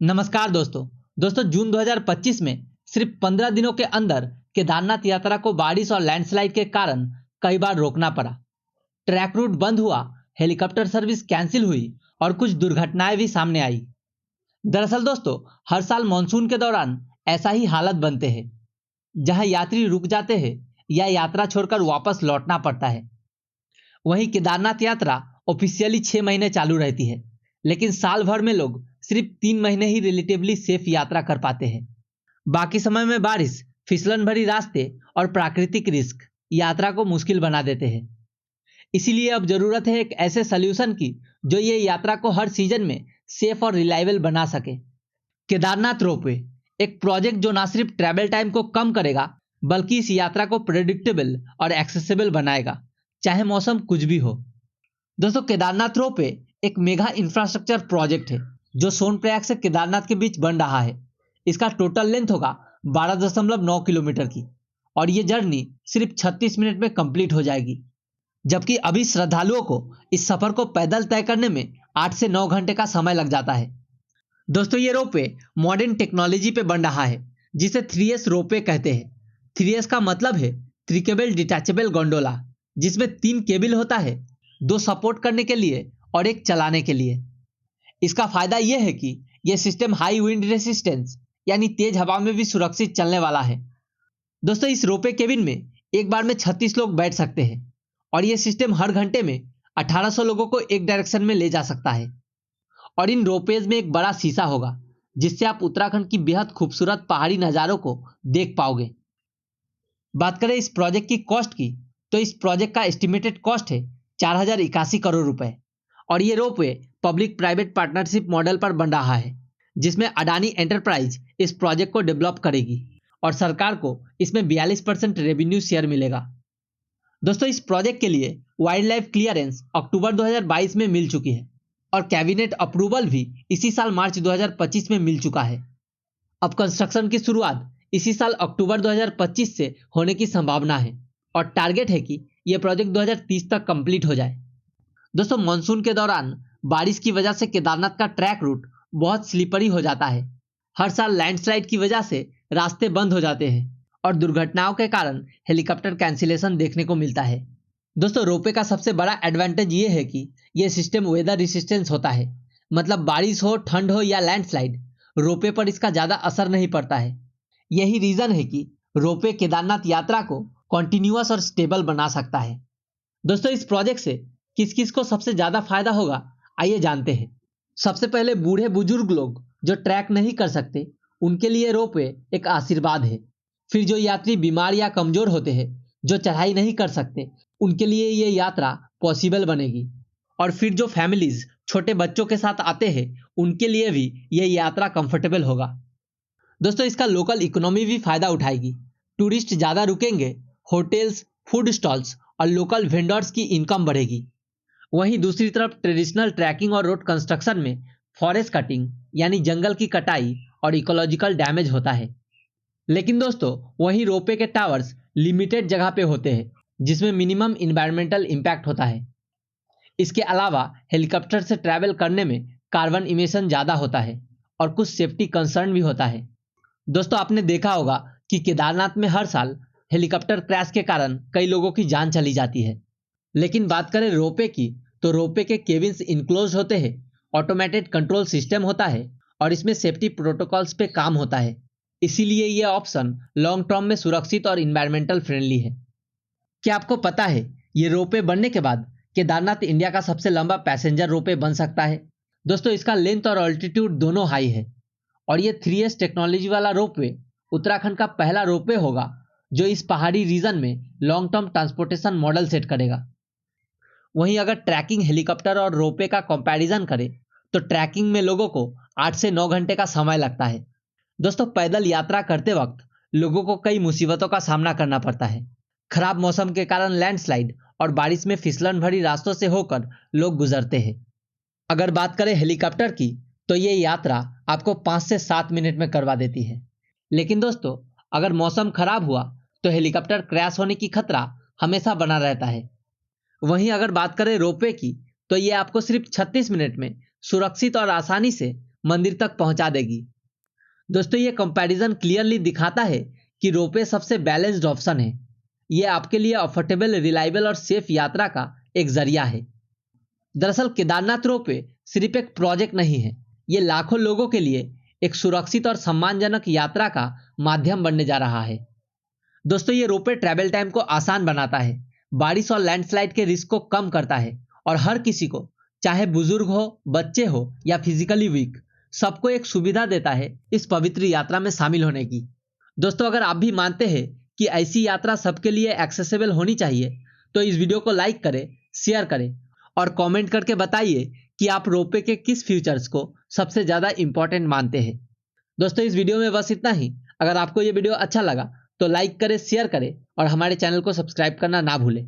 नमस्कार दोस्तों। जून 2025 में सिर्फ 15 दिनों के अंदर केदारनाथ यात्रा को बारिश और लैंडस्लाइड के कारण कई बार रोकना पड़ा। ट्रैक रूट बंद हुआ, हेलीकॉप्टर सर्विस कैंसिल हुई और कुछ दुर्घटनाएं भी सामने आई। दरअसल दोस्तों, हर साल मानसून के दौरान ऐसा ही हालत बनते हैं, जहां यात्री रुक जाते हैं या यात्रा छोड़कर वापस लौटना पड़ता है। वहीं केदारनाथ यात्रा ऑफिशियली 6 महीने चालू रहती है, लेकिन साल भर में लोग सिर्फ 3 महीने ही रिलेटिवली सेफ यात्रा कर पाते हैं। बाकी समय में बारिश, फिसलन भरी रास्ते और प्राकृतिक रिस्क यात्रा को मुश्किल बना देते हैं। इसीलिए अब जरूरत है एक ऐसे सल्यूशन की जो ये यात्रा को हर सीजन में सेफ और रिलायबल बना सके। केदारनाथ रोपवे एक प्रोजेक्ट जो ना सिर्फ ट्रैवल टाइम को कम करेगा, बल्कि इस यात्रा को प्रेडिक्टेबल और एक्सेसिबल बनाएगा, चाहे मौसम कुछ भी हो। दोस्तों, केदारनाथ रोपवे एक मेगा इंफ्रास्ट्रक्चर प्रोजेक्ट है जो सोनप्रयाग से केदारनाथ के बीच बन रहा है। इसका टोटल लेंथ होगा 12.9 किलोमीटर की और ये जर्नी सिर्फ 36 मिनट में कंप्लीट हो जाएगी, जबकि अभी श्रद्धालुओं को इस सफर को पैदल तय करने में 8 से 9 घंटे का समय लग जाता है। दोस्तों, ये रोपवे मॉडर्न टेक्नोलॉजी पे बन रहा है, जिसे 3S रोपवे कहते हैं। 3S का मतलब है थ्री केबल डिटैचेबल गोंडोला, जिसमें 3 केबल होता है, 2 सपोर्ट करने के लिए और 1 चलाने के लिए। इसका फायदा यह है कि यह सिस्टम हाई विंड रेसिस्टेंस यानी तेज हवा में भी सुरक्षित चलने वाला है। दोस्तों, इस रोपवे केबिन में एक बार में 36 लोग बैठ सकते हैं और यह सिस्टम हर घंटे में 1800 लोगों को एक डायरेक्शन में ले जा सकता है। और इन रोपवेज में एक बड़ा शीशा होगा, जिससे आप उत्तराखंड की बेहद खूबसूरत पहाड़ी नज़ारों को देख पाओगे। बात करें इस प्रोजेक्ट की कॉस्ट की, तो इस प्रोजेक्ट का एस्टिमेटेड कॉस्ट है 4081 करोड़ रुपए और ये ropeway public private partnership model पर बन रहा है, जिसमें अडानी एंटरप्राइज इस प्रोजेक्ट को डेवलप करेगी और सरकार को इसमें 42% रेवेन्यू शेयर मिलेगा। दोस्तों, इस प्रोजेक्ट के लिए वाइल्ड लाइफ क्लियरेंस अक्टूबर 2022 में मिल चुकी है और कैबिनेट अप्रूवल भी इसी साल मार्च 2025 में मिल चुका है। अब कंस्ट्रक्शन की शुरुआत इसी साल अक्टूबर 2025 से होने की संभावना है और टारगेट है कि यह प्रोजेक्ट 2030 तक कंप्लीट हो जाए। दोस्तों, मानसून के दौरान बारिश की वजह से केदारनाथ का ट्रैक रूट बहुत स्लिपरी हो जाता है। हर साल लैंडस्लाइड की वजह से रास्ते बंद हो जाते हैं और दुर्घटनाओं के कारण हेलीकॉप्टर कैंसिलेशन देखने को मिलता है। दोस्तों, रोपवे का सबसे बड़ा एडवांटेज ये है कि यह सिस्टम वेदर रेसिस्टेंस होता है, मतलब बारिश हो, ठंड हो या लैंडस्लाइड, रोपवे पर इसका ज्यादा असर नहीं पड़ता है। यही रीजन है कि रोपवे केदारनाथ यात्रा को कॉन्टिन्यूअस और स्टेबल बना सकता है। दोस्तों, इस प्रोजेक्ट से किस किस को सबसे ज्यादा फायदा होगा, आइए जानते हैं। सबसे पहले बूढ़े बुजुर्ग लोग जो ट्रैक नहीं कर सकते, उनके लिए रोपवे एक आशीर्वाद है। फिर जो यात्री बीमार या कमजोर होते हैं, जो चढ़ाई नहीं कर सकते, उनके लिए ये यात्रा पॉसिबल बनेगी। और फिर जो फैमिलीज छोटे बच्चों के साथ आते हैं, उनके लिए भी ये यात्रा कंफर्टेबल होगा। दोस्तों, इसका लोकल इकोनॉमी भी फायदा उठाएगी। टूरिस्ट ज्यादा रुकेंगे, होटल्स, फूड स्टॉल्स और लोकल वेंडर्स की इनकम बढ़ेगी। वहीं दूसरी तरफ ट्रेडिशनल ट्रैकिंग और रोड कंस्ट्रक्शन में फॉरेस्ट कटिंग यानी जंगल की कटाई और इकोलॉजिकल डैमेज होता है। लेकिन दोस्तों, वहीं रोपवे के टावर्स लिमिटेड जगह पे होते हैं, जिसमें मिनिमम इन्वायरमेंटल इम्पैक्ट होता है। इसके अलावा हेलीकॉप्टर से ट्रैवल करने में कार्बन इमिशन ज़्यादा होता है और कुछ सेफ्टी कंसर्न भी होता है। दोस्तों, आपने देखा होगा कि केदारनाथ में हर साल हेलीकॉप्टर क्रैश के कारण कई लोगों की जान चली जाती है। लेकिन बात करें रोपवे की, तो रोपवे के केबिन्स इनक्लोज होते हैं, ऑटोमेटेड कंट्रोल सिस्टम होता है और इसमें सेफ्टी प्रोटोकॉल्स पे काम होता है। इसीलिए यह ऑप्शन लॉन्ग टर्म में सुरक्षित और इन्वायरमेंटल फ्रेंडली है। क्या आपको पता है, ये रोपवे बनने के बाद केदारनाथ इंडिया का सबसे लंबा पैसेंजर रोपवे बन सकता है। दोस्तों, इसका लेंथ और ऑल्टीट्यूड दोनों हाई है और ये 3S टेक्नोलॉजी वाला रोपवे उत्तराखंड का पहला रोपवे होगा जो इस पहाड़ी रीजन में long term transportation model set करेगा। वहीं अगर ट्रैकिंग हेलीकॉप्टर और रोपवे का कंपैरिजन करें, तो ट्रैकिंग में लोगों को 8 से 9 घंटे का समय लगता है। दोस्तों, पैदल यात्रा करते वक्त लोगों को कई मुसीबतों का सामना करना पड़ता है। खराब मौसम के कारण लैंडस्लाइड और बारिश में फिसलन भरी रास्तों से होकर लोग गुजरते हैं। अगर बात करें हेलीकॉप्टर की, तो ये यात्रा आपको 5 से 7 मिनट में करवा देती है। लेकिन दोस्तों, अगर मौसम खराब हुआ तो हेलीकॉप्टर क्रैश होने की खतरा हमेशा बना रहता है। वहीं अगर बात करें रोपवे की, तो ये आपको सिर्फ 36 मिनट में सुरक्षित और आसानी से मंदिर तक पहुंचा देगी। दोस्तों ये कंपैरिजन क्लियरली दिखाता है कि रोपवे सबसे बैलेंस्ड ऑप्शन है। ये आपके लिए अफोर्डेबल, रिलायबल और सेफ यात्रा का एक जरिया है। दरअसल केदारनाथ रोपवे सिर्फ एक प्रोजेक्ट नहीं है, ये लाखों लोगों के लिए एक सुरक्षित और सम्मानजनक यात्रा का माध्यम बनने जा रहा है। दोस्तों ये रोपवे ट्रैवल टाइम को आसान बनाता है, बारिश और लैंडस्लाइड के रिस्क को कम करता है और हर किसी को, चाहे बुजुर्ग हो, बच्चे हो या फिजिकली वीक, सबको एक सुविधा देता है इस पवित्र यात्रा में शामिल होने की। दोस्तों अगर आप भी मानते हैं कि ऐसी यात्रा सबके लिए एक्सेसिबल होनी चाहिए तो इस वीडियो को लाइक करें, शेयर करें और कमेंट करके बताइए कि आप रोपवे के किस फीचर्स को सबसे ज्यादा इंपॉर्टेंट मानते हैं। दोस्तों इस वीडियो में बस इतना ही। अगर आपको ये वीडियो अच्छा लगा तो लाइक करें, शेयर करें और हमारे चैनल को सब्सक्राइब करना ना भूलें।